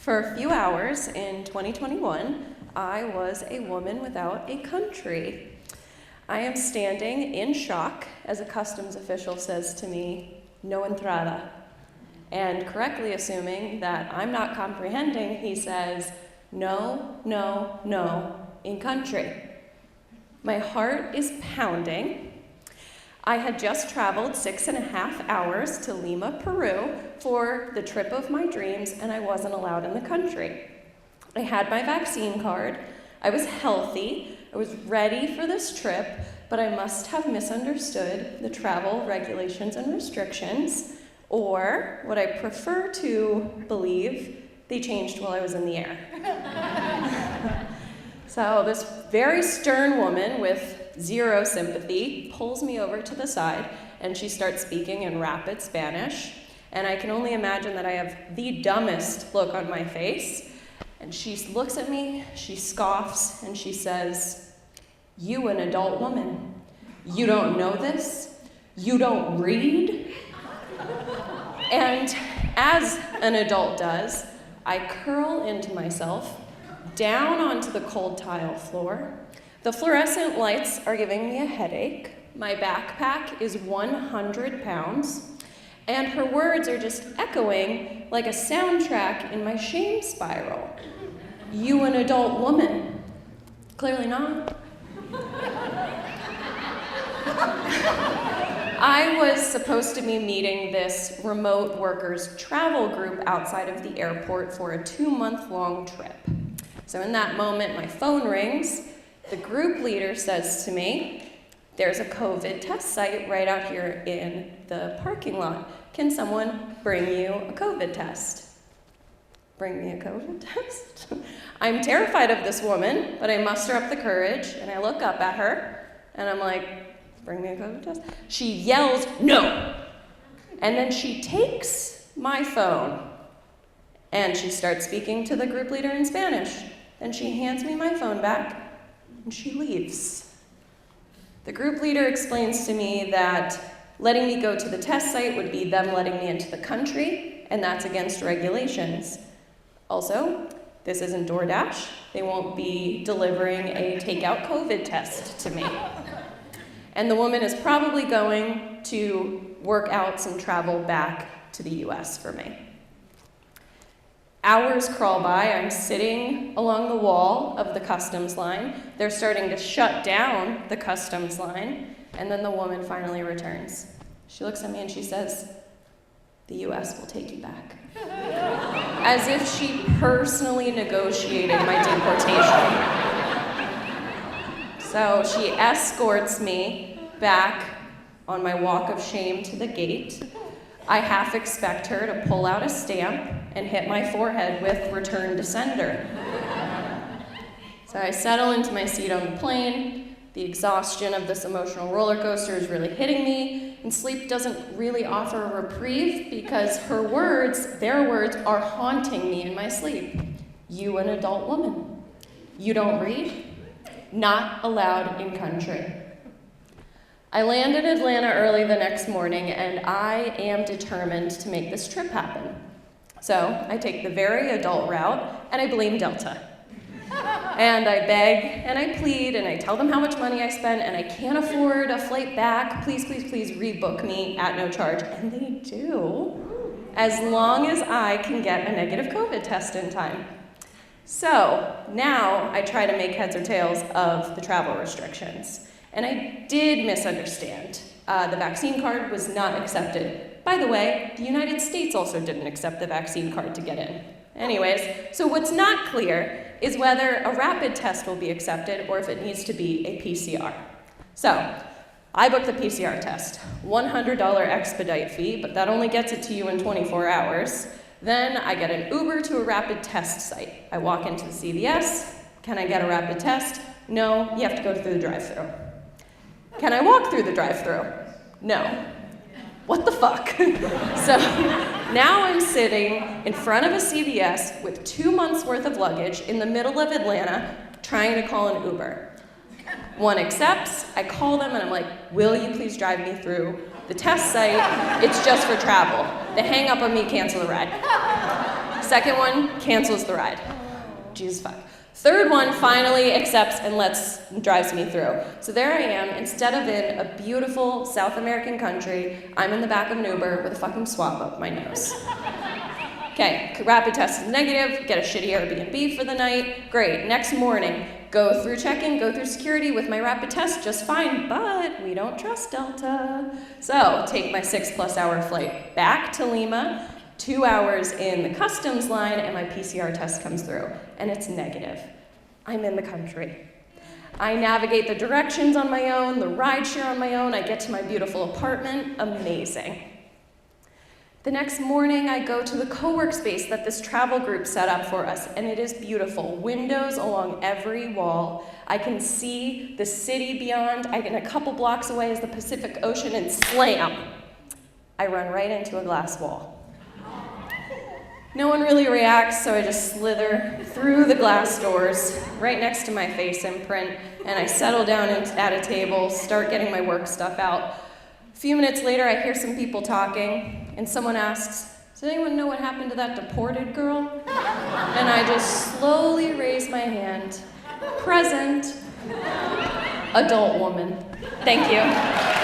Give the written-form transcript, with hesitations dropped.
For a few hours in 2021, I was a woman without a country. I am standing in shock as a customs official says to me, "No entrada." And correctly assuming that I'm not comprehending, he says, "No, no, no, in country." My heart is pounding. I had just traveled 6.5 hours to Lima, Peru for the trip of my dreams, and I wasn't allowed in the country. I had my vaccine card, I was healthy, I was ready for this trip, but I must have misunderstood the travel regulations and restrictions, or what I prefer to believe, they changed while I was in the air. So this very stern woman with zero sympathy pulls me over to the side, and she starts speaking in rapid Spanish, and I can only imagine that I have the dumbest look on my face, and she looks at me, she scoffs, and she says, "You, an adult woman, you don't know this? You don't read?" And as an adult does, I curl into myself, down onto the cold tile floor. The fluorescent lights are giving me a headache. My backpack is 100 pounds. And her words are just echoing like a soundtrack in my shame spiral. "You, an adult woman." Clearly not. I was supposed to be meeting this remote workers travel group outside of the airport for a 2-month-long trip. So in that moment, my phone rings. The group leader says to me, "There's a COVID test site right out here in the parking lot. Can someone bring you a COVID test?" Bring me a COVID test? I'm terrified of this woman, but I muster up the courage, and I look up at her, and I'm like, "Bring me a COVID test?" She yells, "No!" And then she takes my phone, and she starts speaking to the group leader in Spanish. Then she hands me my phone back, and she leaves. The group leader explains to me that letting me go to the test site would be them letting me into the country, and that's against regulations. Also, this isn't DoorDash. They won't be delivering a takeout COVID test to me. And the woman is probably going to work out some travel back to the US for me. Hours crawl by, I'm sitting along the wall of the customs line. They're starting to shut down the customs line, and then the woman finally returns. She looks at me and she says, "The US will take you back." As if she personally negotiated my deportation. So she escorts me back on my walk of shame to the gate. I half expect her to pull out a stamp and hit my forehead with "Return to Sender." So I settle into my seat on the plane. The exhaustion of this emotional roller coaster is really hitting me, and sleep doesn't really offer a reprieve because their words are haunting me in my sleep. "You, an adult woman. You don't read? Not allowed in country." I land in Atlanta early the next morning, and I am determined to make this trip happen. So I take the very adult route, and I blame Delta. And I beg, and I plead, and I tell them how much money I spent, and I can't afford a flight back. Please, please, please rebook me at no charge. And they do, as long as I can get a negative COVID test in time. So now I try to make heads or tails of the travel restrictions. And I did misunderstand. The vaccine card was not accepted. By the way, the United States also didn't accept the vaccine card to get in. Anyways, so what's not clear is whether a rapid test will be accepted or if it needs to be a PCR. So I booked the PCR test, $100 expedite fee, but that only gets it to you in 24 hours. Then I get an Uber to a rapid test site. I walk into the CVS. Can I get a rapid test? No, you have to go through the drive-thru. Can I walk through the drive-thru? No. What the fuck? So now I'm sitting in front of a CVS with 2 months worth of luggage in the middle of Atlanta trying to call an Uber. One accepts, I call them and I'm like, "Will you please drive me through the test site? It's just for travel." They hang up on me, cancel the ride. Second one cancels the ride. Jesus fuck. Third one finally accepts and drives me through. So there I am, instead of in a beautiful South American country, I'm in the back of an Uber with a fucking swab up my nose. Okay, rapid test is negative, get a shitty Airbnb for the night. Great, next morning, go through check-in, go through security with my rapid test just fine, but we don't trust Delta. So take my 6+ hour flight back to Lima, 2 hours in the customs line, and my PCR test comes through, and it's negative. I'm in the country. I navigate the directions on my own, the rideshare on my own, I get to my beautiful apartment, amazing. The next morning, I go to the co-work space that this travel group set up for us, and it is beautiful. Windows along every wall. I can see the city beyond. And a couple blocks away is the Pacific Ocean, and slam! I run right into a glass wall. No one really reacts, so I just slither through the glass doors, right next to my face imprint, and I settle down at a table, start getting my work stuff out. A few minutes later, I hear some people talking, and someone asks, does anyone know what happened to that deported girl? And I just slowly raise my hand. Present. Adult woman. Thank you.